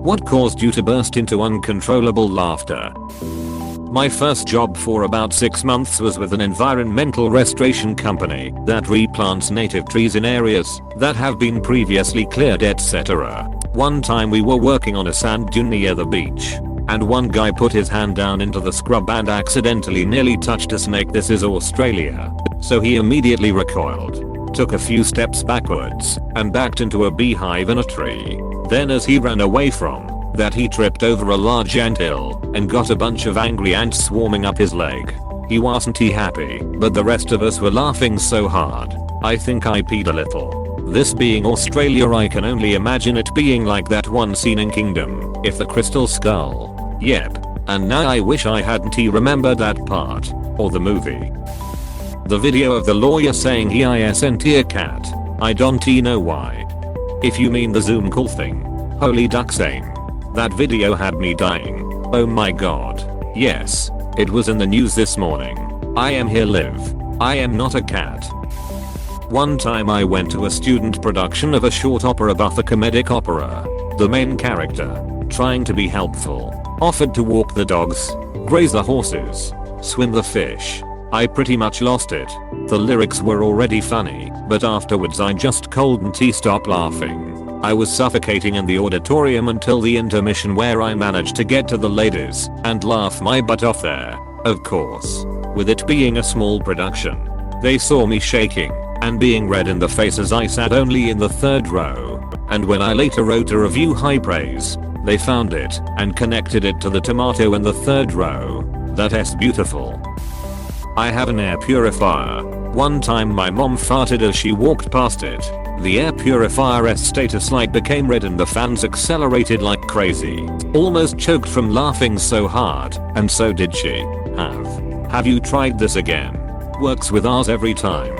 What caused you to burst into uncontrollable laughter? My first job for about 6 months was with an environmental restoration company that replants native trees in areas that have been previously cleared, etc. One time we were working on a sand dune near the beach, and one guy put his hand down into the scrub and accidentally nearly touched a snake. This is Australia. So he immediately recoiled, took a few steps backwards, and backed into a beehive in a tree. Then as he ran away from that, he tripped over a large anthill and got a bunch of angry ants swarming up his leg. He wasn't happy, but the rest of us were laughing so hard, I think I peed a little. This being Australia, I can only imagine it being like that one scene in Kingdom, if the crystal skull. Yep. And now I wish I hadn't remembered that part, or the movie. The video of the lawyer saying he isn't a cat. I don't know why. If you mean the Zoom call thing. Holy duck same. That video had me dying. Oh my god. Yes. It was in the news this morning. I am here live. I am not a cat. One time I went to a student production of a short opera buff, a comedic opera. The main character, trying to be helpful, offered to walk the dogs, graze the horses, swim the fish. I pretty much lost it. The lyrics were already funny, but afterwards I just couldn't stop laughing. I was suffocating in the auditorium until the intermission, where I managed to get to the ladies and laugh my butt off there. Of course, with it being a small production, they saw me shaking and being red in the face as I sat only in the 3rd row. And when I later wrote a review high praise, they found it and connected it to the tomato in the 3rd row. That's beautiful. I have an air purifier. One time my mom farted as she walked past it. The air purifier's status light became red and the fans accelerated like crazy. Almost choked from laughing so hard, and so did she. Have you tried this again? Works with ours every time.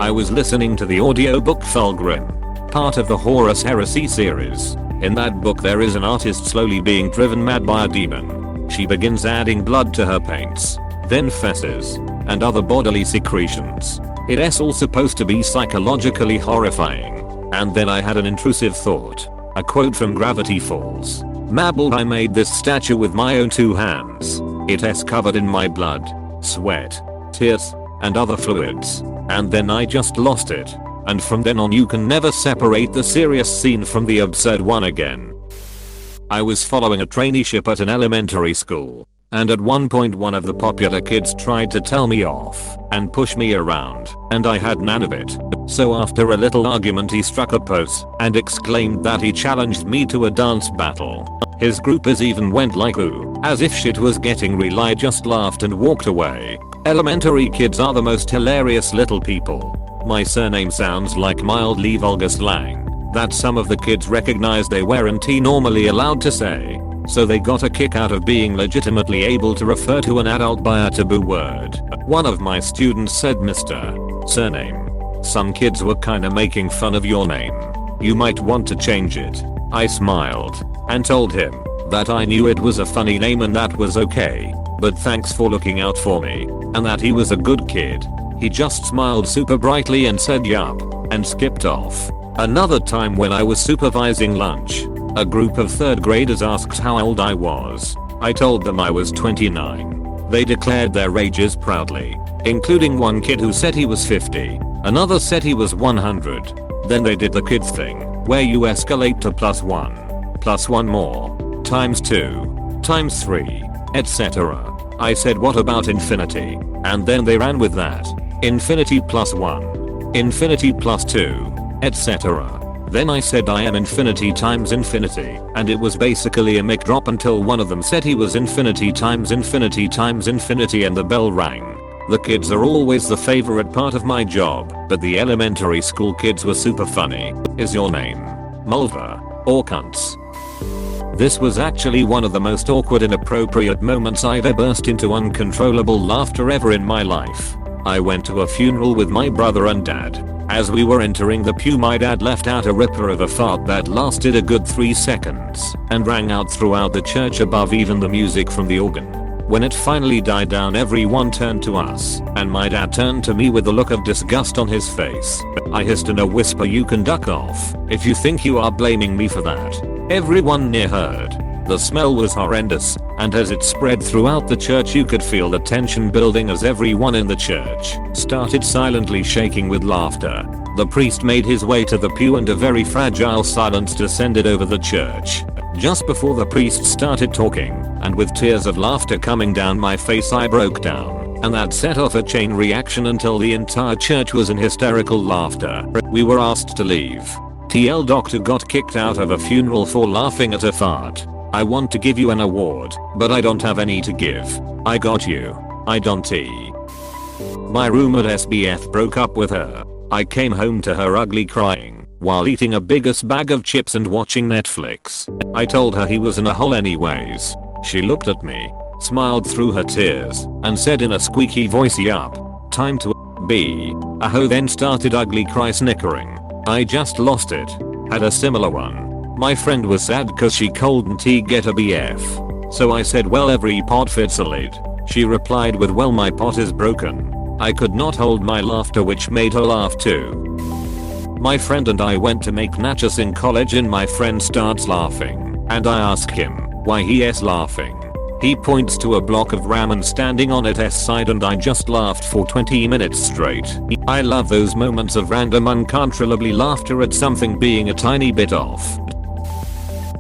I was listening to the audiobook Fulgrim, part of the Horus Heresy series. In that book there is an artist slowly being driven mad by a demon. She begins adding blood to her paints, then feces, and other bodily secretions. It's all supposed to be psychologically horrifying. And then I had an intrusive thought. A quote from Gravity Falls. Mabel, I made this statue with my own 2 hands. It's covered in my blood, sweat, tears, and other fluids. And then I just lost it. And from then on you can never separate the serious scene from the absurd one again. I was following a traineeship at an elementary school. And at one point one of the popular kids tried to tell me off and push me around, and I had none of it. So after a little argument he struck a pose and exclaimed that he challenged me to a dance battle. His groupers even went like ooh, as if shit was getting real. I just laughed and walked away. Elementary kids are the most hilarious little people. My surname sounds like mildly vulgar slang that some of the kids recognized they weren't normally allowed to say. So they got a kick out of being legitimately able to refer to an adult by a taboo word. One of my students said Mr. Surname. Some kids were kinda making fun of your name. You might want to change it. I smiled and told him that I knew it was a funny name and that was okay, but thanks for looking out for me, and that he was a good kid. He just smiled super brightly and said yup, and skipped off. Another time when I was supervising lunch, a group of 3rd graders asked how old I was. I told them I was 29. They declared their ages proudly, including one kid who said he was 50. Another said he was 100. Then they did the kids thing, where you escalate to +1 more, ×2, ×3, etc. I said what about infinity? And then they ran with that. Infinity +1, infinity +2, etc. Then I said I am infinity times infinity, and it was basically a mic drop until one of them said he was infinity times infinity times infinity and the bell rang. The kids are always the favorite part of my job, but the elementary school kids were super funny. Is your name Mulva or Cunts? This was actually one of the most awkward and inappropriate moments I've ever burst into uncontrollable laughter ever in my life. I went to a funeral with my brother and dad. As we were entering the pew, my dad left out a ripper of a fart that lasted a good 3 seconds and rang out throughout the church above even the music from the organ. When it finally died down, everyone turned to us, and my dad turned to me with a look of disgust on his face. I hissed in a whisper, "You can duck off if you think you are blaming me for that." Everyone near heard. The smell was horrendous, and as it spread throughout the church you could feel the tension building as everyone in the church started silently shaking with laughter. The priest made his way to the pew and a very fragile silence descended over the church. Just before the priest started talking, and with tears of laughter coming down my face I broke down, and that set off a chain reaction until the entire church was in hysterical laughter. We were asked to leave. TL doctor got kicked out of a funeral for laughing at a fart. I want to give you an award, but I don't have any to give. I got you. I don't. My roommate SBF broke up with her. I came home to her ugly crying, while eating a biggest bag of chips and watching Netflix. I told her he was in a hole anyways. She looked at me, smiled through her tears, and said in a squeaky voice, "Yup, time to be a hoe," then started ugly cry snickering. I just lost it. Had a similar one. My friend was sad cause she couldn't get a BF. So I said, "Well, every pot fits a lid." She replied with, "Well, my pot is broken." I could not hold my laughter, which made her laugh too. My friend and I went to make nachos in college and my friend starts laughing, and I ask him why he is laughing. He points to a block of ramen standing on its side and I just laughed for 20 minutes straight. I love those moments of random uncontrollably laughter at something being a tiny bit off.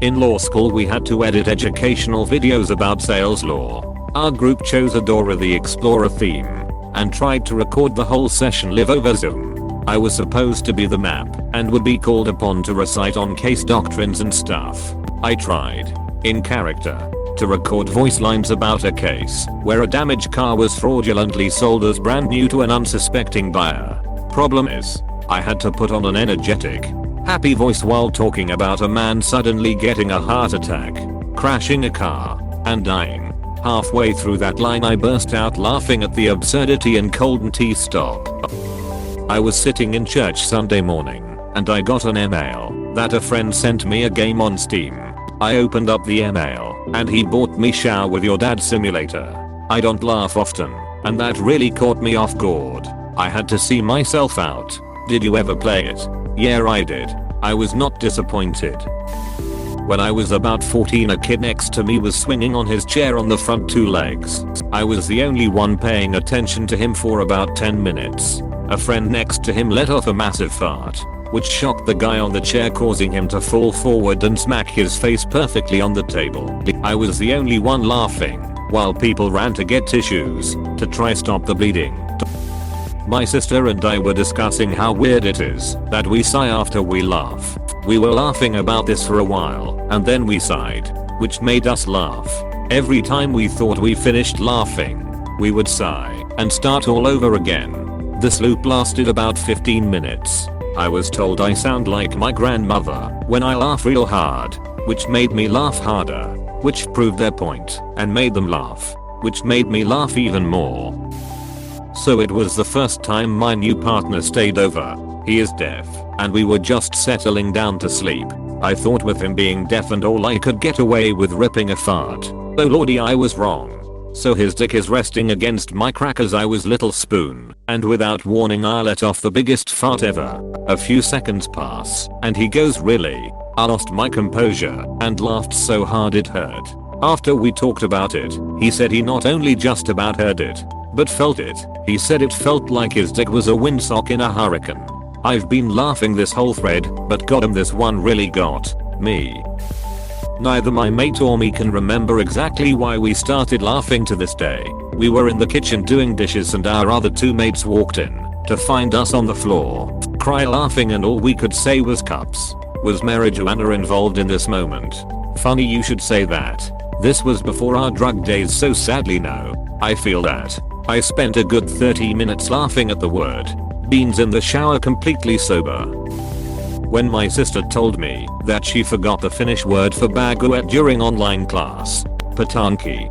In law school we had to edit educational videos about sales law. Our group chose a Dora the Explorer theme and tried to record the whole session live over Zoom. I was supposed to be the map and would be called upon to recite on case doctrines and stuff. I tried, in character, to record voice lines about a case where a damaged car was fraudulently sold as brand new to an unsuspecting buyer. Problem is, I had to put on an energetic, happy voice while talking about a man suddenly getting a heart attack, crashing a car, and dying. Halfway through that line I burst out laughing at the absurdity and couldn't stop. I was sitting in church Sunday morning, and I got an email that a friend sent me a game on Steam. I opened up the email, and he bought me Shower With Your Dad Simulator. I don't laugh often, and that really caught me off guard. I had to see myself out. Did you ever play it? Yeah, I did. I was not disappointed. When I was about 14, a kid next to me was swinging on his chair on the front two legs. I was the only one paying attention to him for about 10 minutes. A friend next to him let off a massive fart, which shocked the guy on the chair, causing him to fall forward and smack his face perfectly on the table. I was the only one laughing, while people ran to get tissues to try stop the bleeding. My sister and I were discussing how weird it is that we sigh after we laugh. We were laughing about this for a while, and then we sighed, which made us laugh. Every time we thought we finished laughing, we would sigh and start all over again. This loop lasted about 15 minutes. I was told I sound like my grandmother when I laugh real hard, which made me laugh harder, which proved their point and made them laugh, which made me laugh even more. So it was the first time my new partner stayed over. He is deaf, and we were just settling down to sleep. I thought with him being deaf and all I could get away with ripping a fart. Oh lordy, I was wrong. So his dick is resting against my crack as I was little spoon, and without warning I let off the biggest fart ever. A few seconds pass, and he goes, "Really?" I lost my composure and laughed so hard it hurt. After we talked about it, he said he not only just about heard it, but felt it. He said it felt like his dick was a windsock in a hurricane. I've been laughing this whole thread, but goddamn, this one really got me. Neither my mate or me can remember exactly why we started laughing to this day. We were in the kitchen doing dishes and our other two mates walked in to find us on the floor, cry laughing, and all we could say was cups. Was marijuana involved in this moment? Funny you should say that. This was before our drug days, so sadly no. I feel that. I spent a good 30 minutes laughing at the word beans in the shower completely sober. When my sister told me that she forgot the Finnish word for baguette during online class, patanki.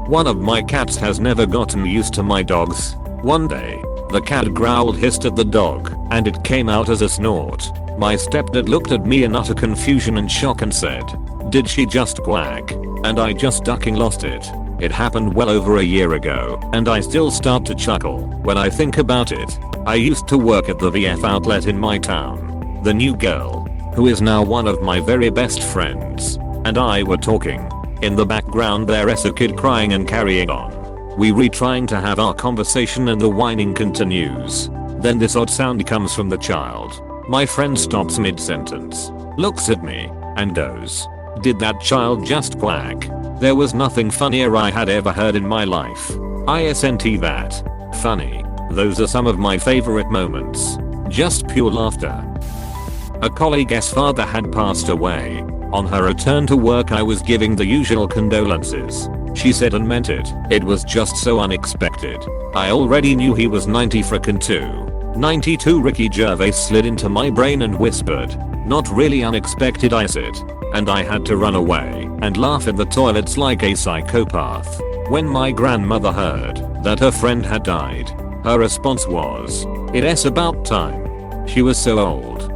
One of my cats has never gotten used to my dogs. One day, the cat growled, hissed at the dog, and it came out as a snort. My stepdad looked at me in utter confusion and shock and said, "Did she just quack?" And I just ducking lost it. It happened well over a year ago, and I still start to chuckle when I think about it. I used to work at the VF outlet in my town. The new girl, who is now one of my very best friends, and I were talking. In the background there's a kid crying and carrying on. We trying to have our conversation and the whining continues. Then this odd sound comes from the child. My friend stops mid-sentence, looks at me, and goes, "Did that child just quack?" There was nothing funnier I had ever heard in my life. Isn't that funny? Those are some of my favorite moments. Just pure laughter. A colleague's father had passed away. On her return to work I was giving the usual condolences. She said and meant it. It was just so unexpected. I already knew he was 90 frickin' 92. Ricky Gervais slid into my brain and whispered, "Not really unexpected, is it?" And I had to run away and laugh in the toilets like a psychopath. When my grandmother heard that her friend had died, her response was, "It's about time." She was so old.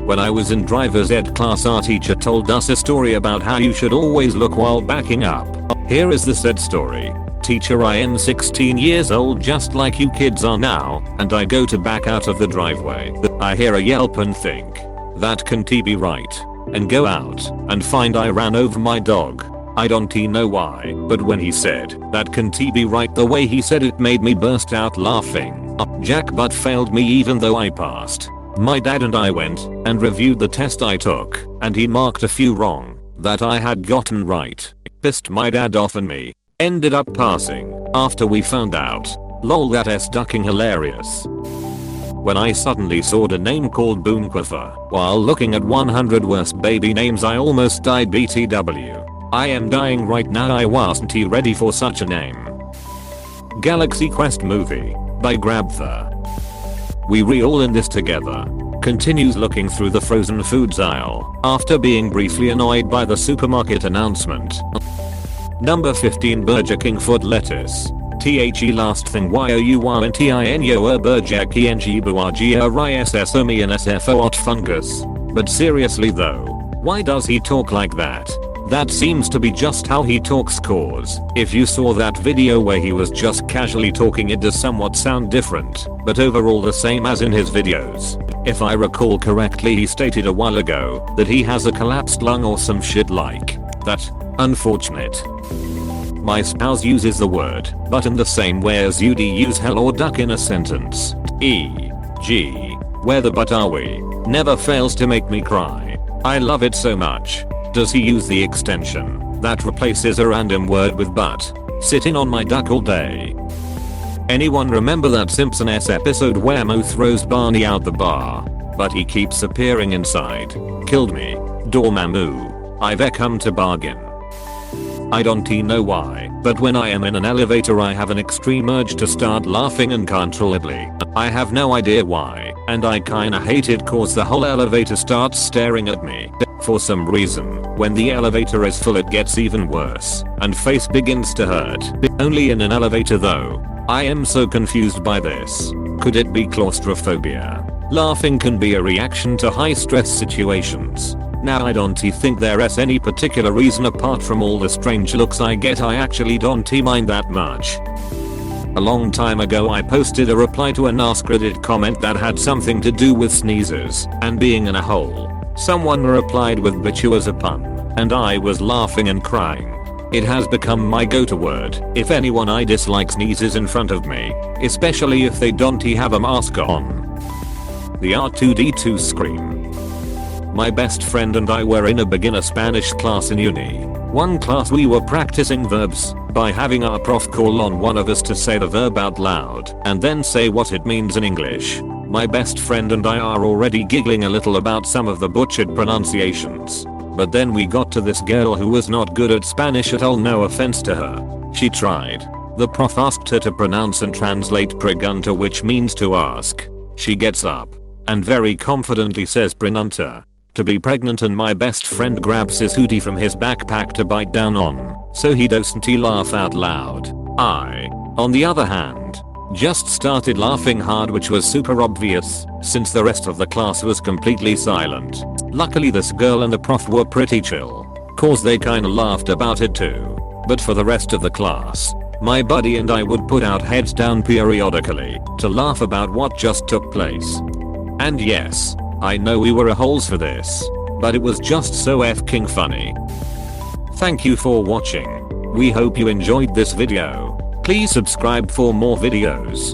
When I was in driver's ed class, our teacher told us a story about how you should always look while backing up. Here is the said story. Teacher, I am 16 years old just like you kids are now, and I go to back out of the driveway. I hear a yelp and think, that can't be right, and go out and find I ran over my dog. I don't know why, but when he said that can't be right, the way he said it made me burst out laughing. Jack but failed me even though I passed. My dad and I went and reviewed the test I took, and he marked a few wrong that I had gotten right. Pissed my dad off and me. Ended up passing after we found out. Lol, that's ducking hilarious. When I suddenly saw the name called Boonquifer while looking at 100 worst baby names, I almost died. BTW. I am dying right now. I wasn't ready for such a name. Galaxy Quest movie by Grabtha. We all in this together. Continues looking through the frozen foods aisle after being briefly annoyed by the supermarket announcement. Number 15, Burger King foot lettuce. The last thing yourntino Burger King risssomi and sfo fungus. But seriously though, why does he talk like that? That seems to be just how he talks, cause if you saw that video where he was just casually talking, it does somewhat sound different, but overall the same as in his videos. If I recall correctly, he stated a while ago that he has a collapsed lung or some shit like that. Unfortunate. My spouse uses the word but in the same way as you'd use hell or duck in a sentence. E.g. where the but are we? Never fails to make me cry. I love it so much. Does he use the extension that replaces a random word with but? Sitting on my duck all day. Anyone remember that Simpsons episode where Moe throws Barney out the bar, but he keeps appearing inside? Killed me. Dormammu. I've come to bargain. I don't know why, but when I am in an elevator I have an extreme urge to start laughing uncontrollably. I have no idea why, and I kinda hate it cause the whole elevator starts staring at me. For some reason, when the elevator is full it gets even worse, and face begins to hurt. Only in an elevator though. I am so confused by this. Could it be claustrophobia? Laughing can be a reaction to high stress situations. Now I don't think there's any particular reason apart from all the strange looks I get. I actually don't mind that much. A long time ago I posted a reply to an Askreddit comment that had something to do with sneezes and being in a hole. Someone replied with "bitch you" as a pun, and I was laughing and crying. It has become my go-to word if anyone I dislike sneezes in front of me, especially if they don't have a mask on. The R2D2 scream. My best friend and I were in a beginner Spanish class in uni. One class we were practicing verbs by having our prof call on one of us to say the verb out loud and then say what it means in English. My best friend and I are already giggling a little about some of the butchered pronunciations. But then we got to this girl who was not good at Spanish at all, no offense to her. She tried. The prof asked her to pronounce and translate pregunta, which means to ask. She gets up and very confidently says prenunta, to be pregnant, and my best friend grabs his hoodie from his backpack to bite down on, so he doesn't laugh out loud. I, on the other hand, just started laughing hard, which was super obvious since the rest of the class was completely silent. Luckily this girl and the prof were pretty chill, cause they kinda laughed about it too. But for the rest of the class, my buddy and I would put our heads down periodically to laugh about what just took place. And yes, I know we were a-holes for this, but it was just so f-king funny. Thank you for watching. We hope you enjoyed this video. Please subscribe for more videos.